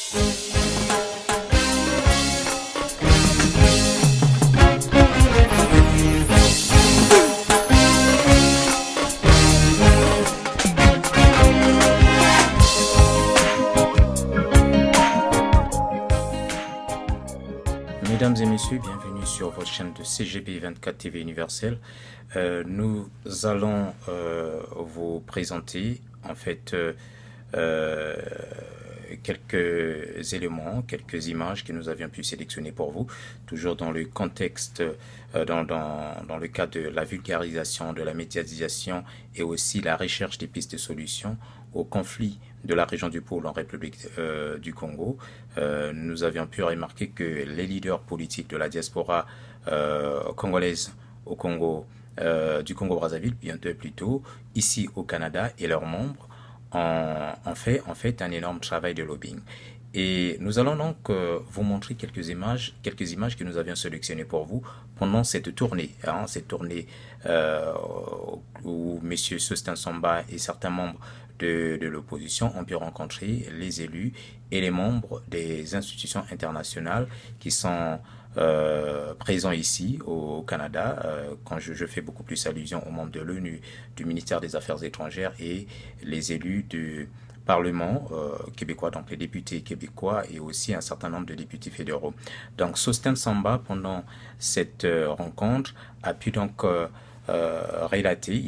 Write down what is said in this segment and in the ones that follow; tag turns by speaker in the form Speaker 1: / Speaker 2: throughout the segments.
Speaker 1: Mesdames et messieurs, bienvenue sur votre chaîne de CGP 24 TV universelle. Nous allons vous présenter en fait quelques éléments, quelques images que nous avions pu sélectionner pour vous, toujours dans le contexte, dans le cadre de la vulgarisation, de la médiatisation et aussi la recherche des pistes de solutions au conflit de la région du Pôle en République du Congo. Nous avions pu remarquer que les leaders politiques de la diaspora congolaise au Congo, du Congo-Brazzaville, bientôt plutôt, ici au Canada, et leurs membres ont fait un énorme travail de lobbying. Et nous allons donc vous montrer quelques images que nous avions sélectionnées pour vous pendant cette tournée, cette tournée où M. Sostin Samba et certains membres de l'opposition ont pu rencontrer les élus et les membres des institutions internationales qui sont présents ici au Canada. Quand je fais beaucoup plus allusion aux membres de l'ONU, du ministère des Affaires étrangères et les élus du Parlement québécois, donc les députés québécois et aussi un certain nombre de députés fédéraux. Donc Sostin Samba, pendant cette rencontre, a pu donc relater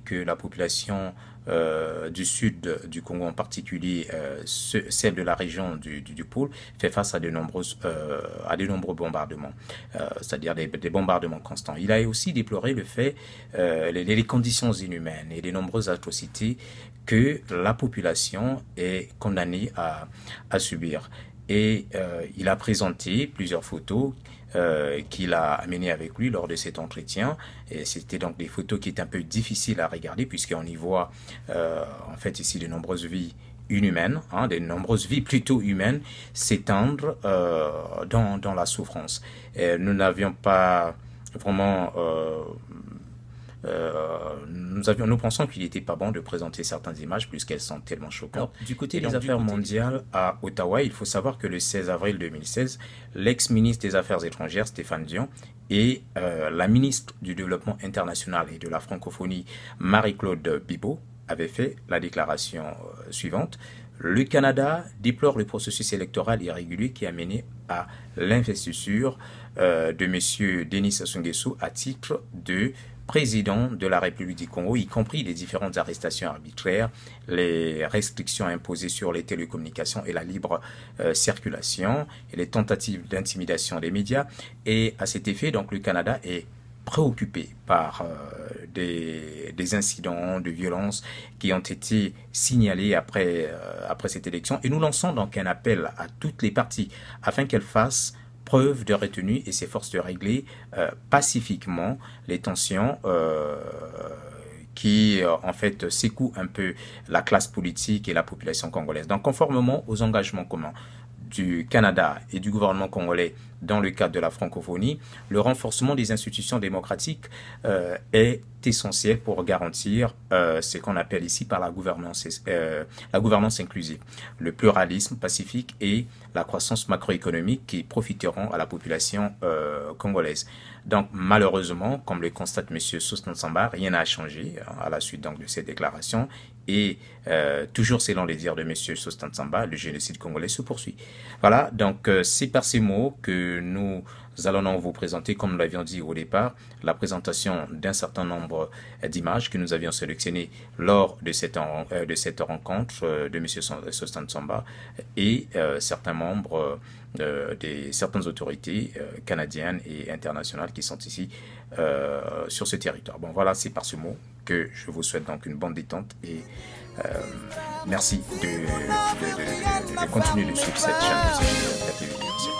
Speaker 1: que la population du sud du Congo en particulier, celle de la région du pôle, fait face à de nombreux bombardements, c'est-à-dire des bombardements constants. Il a aussi déploré le fait, les conditions inhumaines et les nombreuses atrocités que la population est condamnée à subir. Et il a présenté plusieurs photos qu'il a amené avec lui lors de cet entretien, et c'était donc des photos qui étaient un peu difficiles à regarder puisqu'on y voit en fait ici de nombreuses vies inhumaines, de nombreuses vies plutôt humaines s'étendre dans la souffrance. Et nous n'avions pas vraiment nous pensons qu'il n'était pas bon de présenter certaines images puisqu'elles sont tellement choquantes. Alors, du côté des affaires mondiales à Ottawa, il faut savoir que le 16 avril 2016, l'ex-ministre des Affaires étrangères Stéphane Dion et la ministre du Développement international et de la francophonie Marie-Claude Bibeau avaient fait la déclaration suivante. Le Canada déplore le processus électoral irrégulier qui a mené à l'investiture de M. Denis Sassou Nguesso à titre de président de la République du Congo, y compris les différentes arrestations arbitraires, les restrictions imposées sur les télécommunications et la libre circulation, et les tentatives d'intimidation des médias. Et à cet effet, donc, le Canada est préoccupé par des incidents de violence qui ont été signalés après cette élection. Et nous lançons donc un appel à toutes les parties afin qu'elles fassent preuve de retenue et s'efforce de régler pacifiquement les tensions qui en fait secouent un peu la classe politique et la population congolaise. Donc conformément aux engagements communs du Canada et du gouvernement congolais dans le cadre de la francophonie, le renforcement des institutions démocratiques est essentiel pour garantir ce qu'on appelle ici par la gouvernance inclusive, le pluralisme pacifique et la croissance macroéconomique qui profiteront à la population congolaise. Donc malheureusement, comme le constate M. Sostin Samba, rien n'a changé à la suite donc, de cette déclaration et toujours selon les dires de M. Sostin Samba, le génocide congolais se poursuit. Voilà, donc c'est par ces mots que nous allons vous présenter, comme nous l'avions dit au départ, la présentation d'un certain nombre d'images que nous avions sélectionnées lors de cette rencontre de M. Sostin Samba et certains membres certaines autorités canadiennes et internationales qui sont ici sur ce territoire. Bon, voilà, c'est par ce mot que je vous souhaite donc une bonne détente et merci de continuer de suivre cette chaîne de la télévision.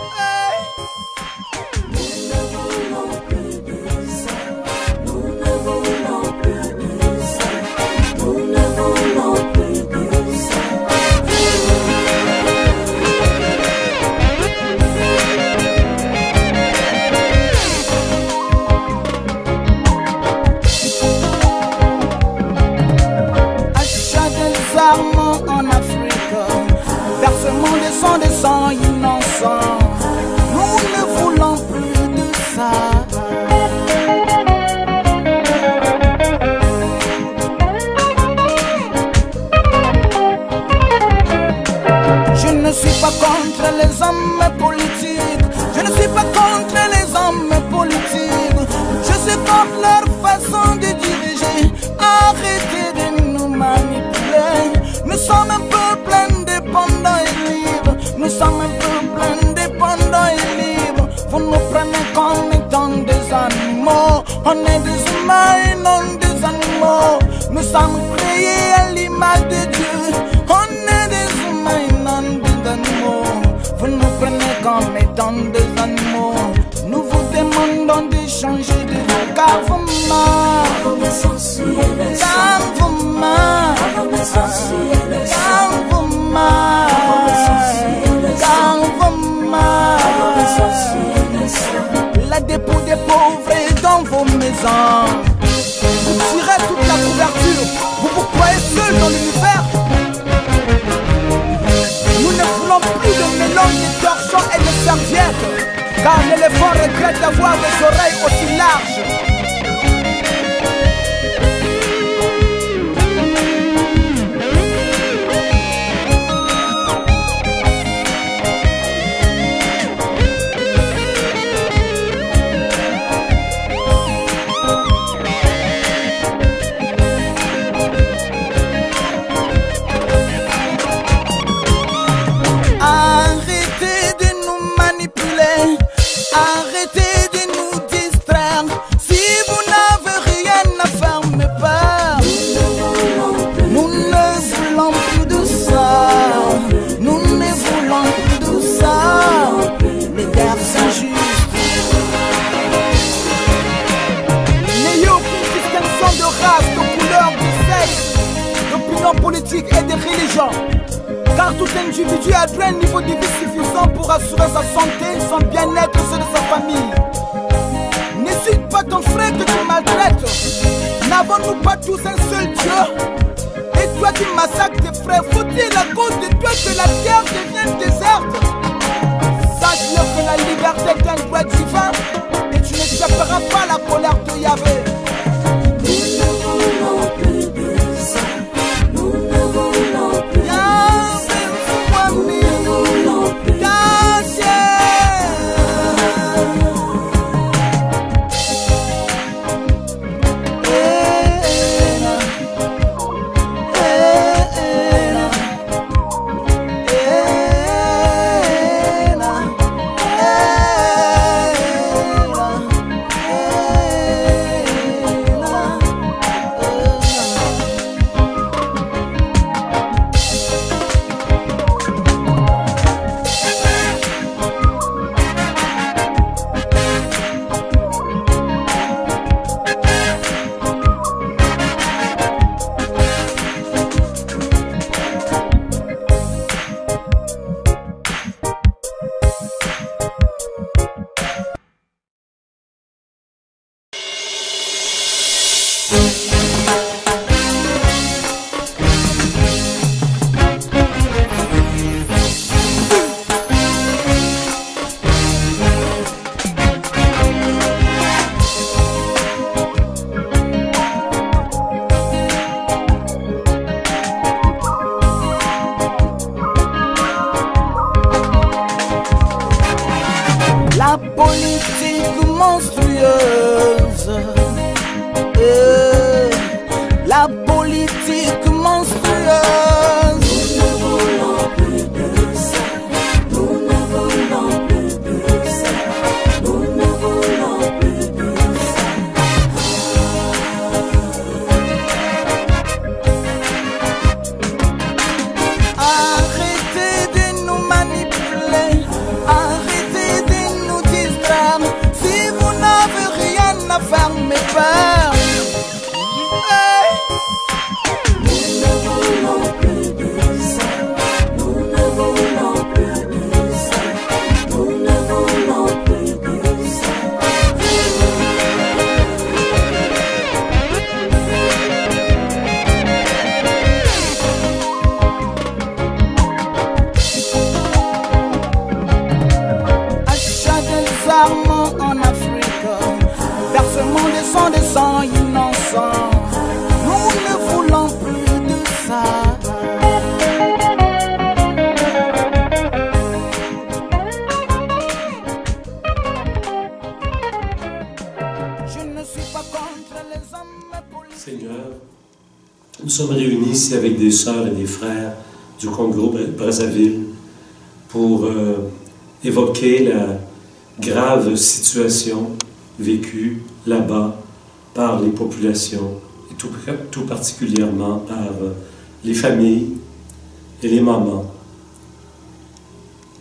Speaker 2: En Afrique, versement des sondes suis pas contre les hommes politiques. Je ne suis pas contre les hommes politiques. Je suis contre leur façon de diriger. Arrêtez de nous manipuler. Nous sommes un peuple indépendant et libre. Nous sommes un peuple indépendant et libre. Vous nous prenez comme étant des animaux. On est des humains et non des animaux. Nous sommes créés à l'image de Dieu. On est des humains et non des animaux. Vous nous prenez comme étant des animaux. Nous vous demandons de changer de gouvernement. La dépôt des pauvres est dans vos maisons. Vous tirez toute la couverture. Vous vous croyez seul dans l'univers. Nous ne voulons plus de mélange de torchons et de serviettes. Car l'éléphant regrette d'avoir des oreilles aussi larges. Arrêtez de nous distraire. Si vous n'avez rien à faire, mes pères, nous ne voulons plus de ça. Nous ne voulons plus de ça. Les guerres sont justes. N'ayez aucune distinction de race, de couleur, de sexe, d'opinion politique et de religion. Car tout individu a atteint un niveau de vie suffisant pour assurer sa santé, son bien-être et ceux de sa famille. N'hésite pas ton frère que tu maltraites. N'avons-nous pas tous un seul Dieu? Et toi qui massacres tes frères, faut-il à cause de toi que la terre devienne déserte? Sache-le que la liberté est un droit divin et tu n'échapperas pas à la colère de Yahvé.
Speaker 3: sommes réunis ici avec des sœurs et des frères du Congo-Brazzaville pour évoquer la grave situation vécue là-bas par les populations et tout particulièrement par les familles et les mamans.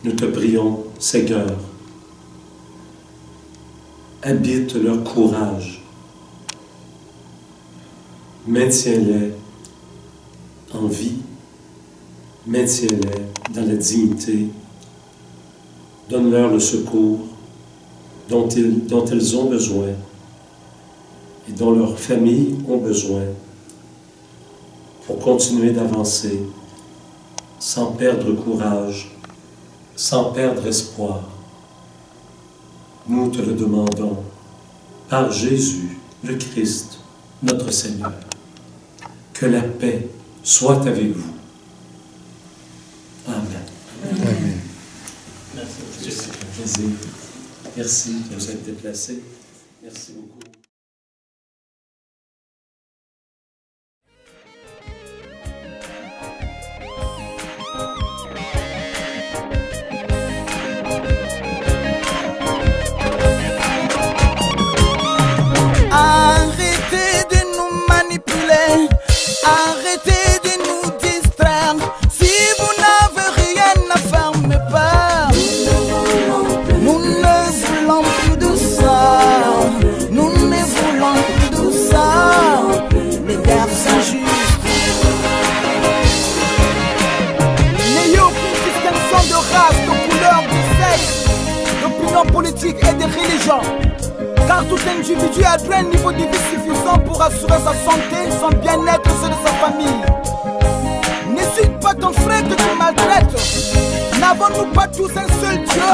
Speaker 3: Nous te prions, Seigneur, habite leur courage, maintiens-les en vie, maintiens-les dans la dignité, donne-leur le secours dont elles ont besoin et dont leurs familles ont besoin pour continuer d'avancer sans perdre courage, sans perdre espoir. Nous te le demandons par Jésus, le Christ, notre Seigneur. Que la paix soit avec vous. Amen.
Speaker 4: Amen.
Speaker 3: Merci, c'est un plaisir. Merci de vous être déplacés. Merci beaucoup.
Speaker 2: Arrêtez de nous manipuler, arrêtez de nous distraire. Si vous n'avez rien à faire, mes pères, nous ne voulons plus de ça. Nous ne voulons plus de ça. Les guerres sont justes. N'ayez aucune distinction de race, de couleur, de sexe, d'opinion politique et de religion. Car tout individu a atteint un niveau de vie suffisant pour assurer sa santé, son bien-être et ceux de sa famille. N'insulte pas ton frère que tu maltraites. N'avons-nous pas tous un seul Dieu?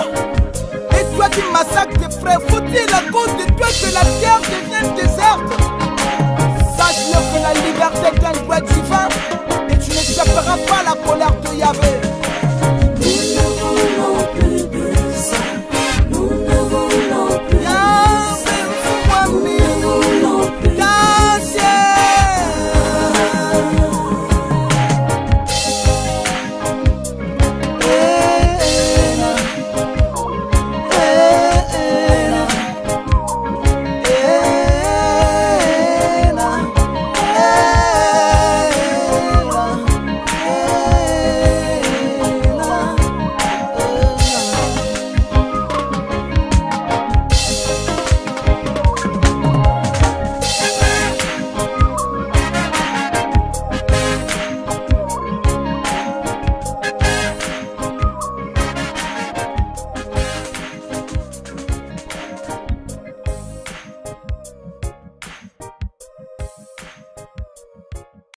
Speaker 2: Et toi qui massacres tes frères, faut-il à cause de toi que la terre devienne déserte? Sache-le que la liberté est un droit divin et tu n'échapperas pas à la colère de Yahvé.